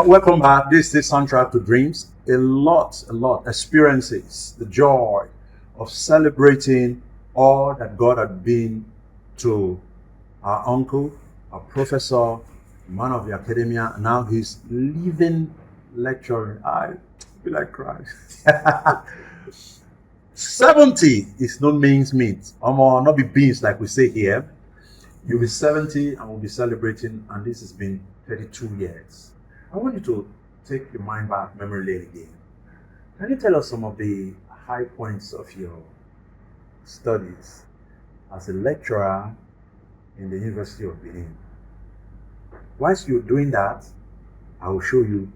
Welcome back. This is Soundtrack to Dreams. A lot experiences, the joy of celebrating all that God had been to our uncle, our professor, man of the academia. Now he's living lecturing. I feel like crying. 70 is no means meat. Not be beans like we say here. You'll be 70 and we'll be celebrating, and this has been 32 years. I want you to take your mind back memory lane again. Can you tell us some of the high points of your studies as a lecturer in the University of Benin? Whilst you're doing that, I will show you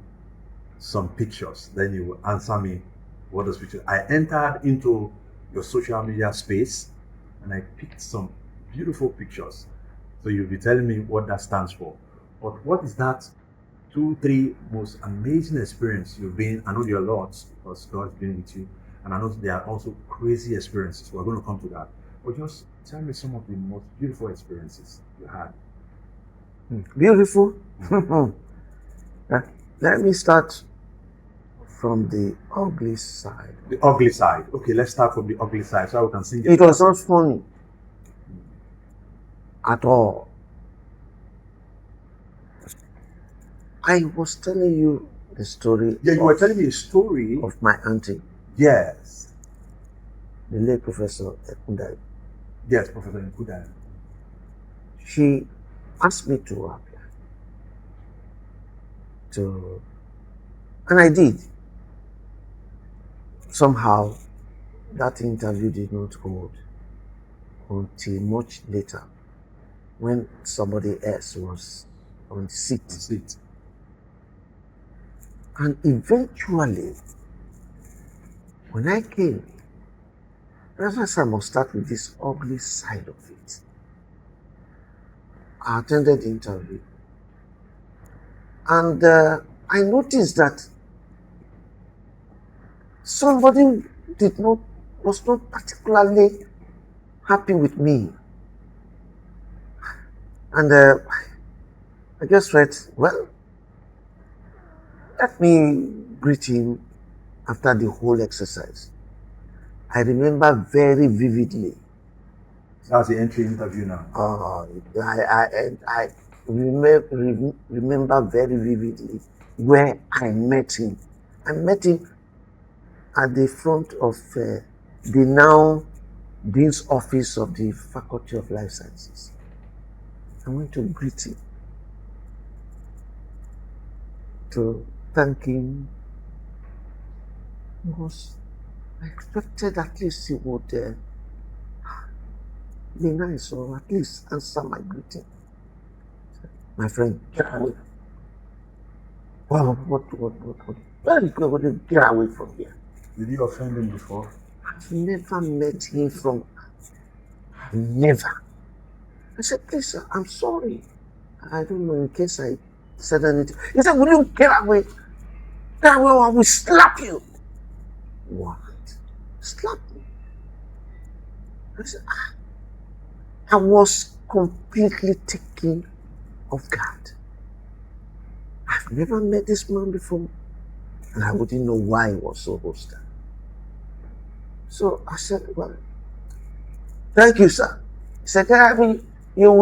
some pictures. Then you will answer me what those pictures. I entered into your social media space and I picked some beautiful pictures. So you'll be telling me what that stands for. But what is that 2-3 most amazing experience you've been? I know there are lots because God has been with you. And I know there are also crazy experiences. We're going to come to that. But just tell me some of the most beautiful experiences you had. Beautiful? Let me start from the ugly side. The ugly side. Okay, let's start from the ugly side so we can sing it. It was not funny at all. I was telling you the story. Yeah, you were telling me a story of my auntie. Yes. The late Professor Ekundai. Yes, Professor Ekundai. She asked me to apply. And I did. Somehow, that interview did not hold until much later, when somebody else was on the seat. And eventually, when I came, perhaps I must start with this ugly side of it. I attended the interview, and I noticed that somebody was not particularly happy with me. And I just thought, well, let me greet him after the whole exercise. I remember very vividly. That's the entry interview now. I remember very vividly where I met him. I met him at the front of the now Dean's office of the Faculty of Life Sciences. I went to greet him, to thank him, because I expected at least he would be nice or at least answer my greeting. My friend, get away. Wow, what? Very good, get away from here. Did you offend him before? I've never met him from. Never. I said, please, sir, I'm sorry. I don't know in case I said anything. He said, will you get away? Get away or I will slap you. What? Slap me? I said, I was completely taken off guard. I've never met this man before, and I wouldn't know why he was so hostile. So I said, well, thank you, sir. He said, you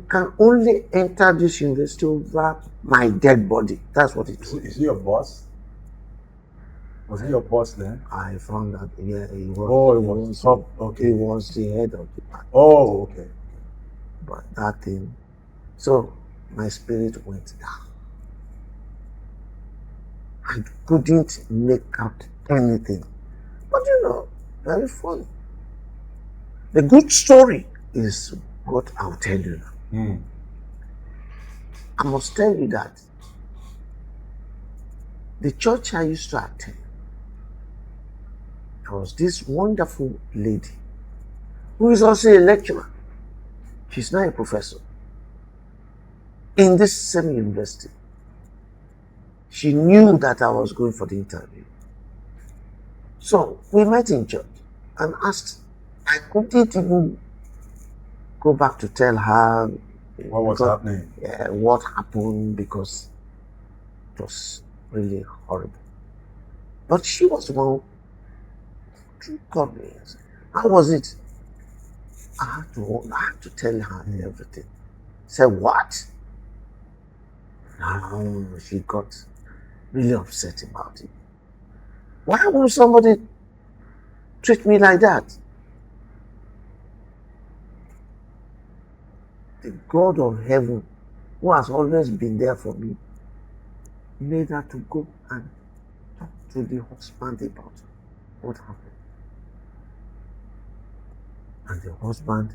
can only enter this university over my dead body. That's what it is. Is he your boss? Was he your boss then? I found that, yeah, he was. Oh, he was top. Okay. He was the head of the department. Oh, okay. But that thing, so my spirit went down. I couldn't make out anything. But very funny. The good story is what I'll tell you now. I must tell you that the church I used to attend, there was this wonderful lady who is also a lecturer. She's now a professor in this same university. She knew that I was going for the interview. So we met in church and asked. I couldn't even go back to tell her what was happening. What happened, because It was really horrible. But she was the one who called me. I said, how was it? I had to tell her everything. Said, what? No, she got really upset about it. Why would somebody treat me like that? The God of heaven, who has always been there for me, made her to go and talk to the husband about what happened. And the husband,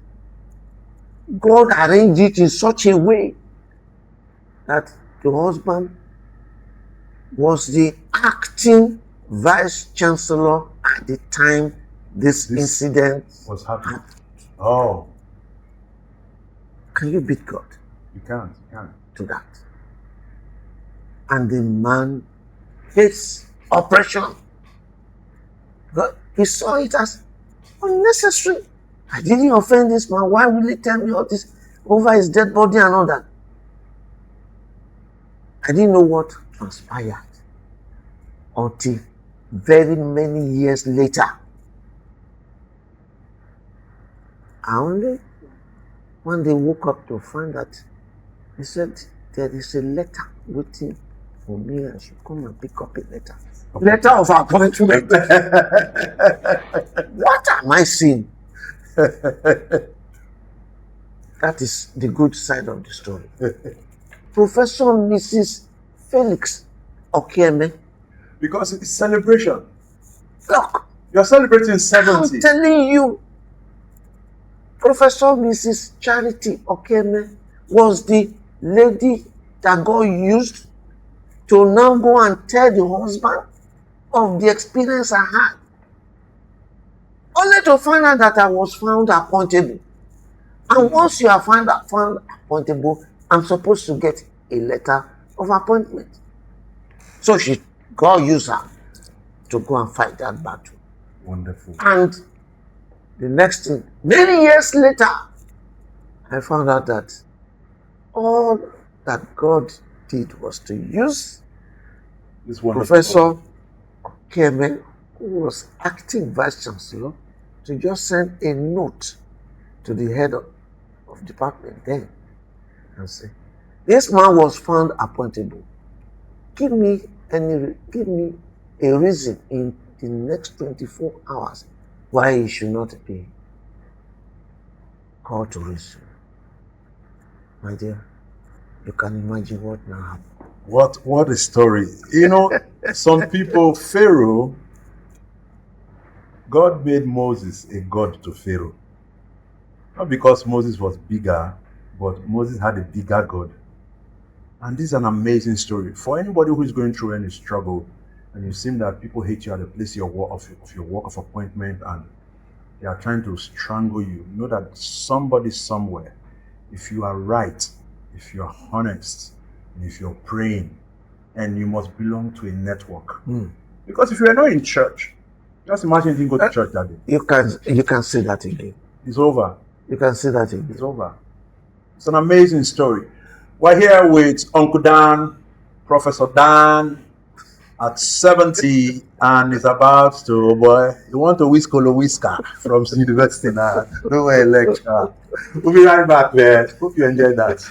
God arranged it in such a way that the husband was the acting vice chancellor at the time this incident was happening. Oh. Can you beat God? You can't. To that. And the man hates oppression. God, he saw it as unnecessary. I didn't offend this man. Why will he tell me all this over his dead body and all that? I didn't know what transpired until very many years later. I only one day woke up to find that he said there is a letter waiting for me. I should come and pick up a letter. Letter of appointment. What am I seeing? That is the good side of the story. Professor Mrs. Felix Okeme. Because it's celebration. Look, you're celebrating 70. I'm telling you, Professor Mrs. Charity Okeme was the lady that God used to now go and tell the husband of the experience I had. Only to find out that I was found appointable. And once you are found appointable, I'm supposed to get a letter of appointment. So God used her to go and fight that battle. Wonderful. And the next thing, many years later, I found out that all that God did was to use this Professor Okeme, who was acting vice chancellor, to just send a note to the head of department then and say, this man was found appointable. Give me a reason in the next 24 hours why he should not be called to resume. My dear, you can imagine what now happened. What a story. You know, some people, Pharaoh, God made Moses a god to Pharaoh. Not because Moses was bigger, but Moses had a bigger God. And this is an amazing story. For anybody who is going through any struggle, and you seem that people hate you at the place of your work of appointment, and they are trying to strangle you, know that somebody somewhere, if you are right, if you're honest, and if you're praying, and you must belong to a network. Because if you are not in church, just imagine you didn't go to church that day. You can say that again. It's over. You can say that again. It's over. It's an amazing story. We're here with Uncle Dan, Professor Dan, at 70, and is about to, oh boy, you want to whisker from university now. No way, lecture. We'll be right back, man. Hope you enjoyed that.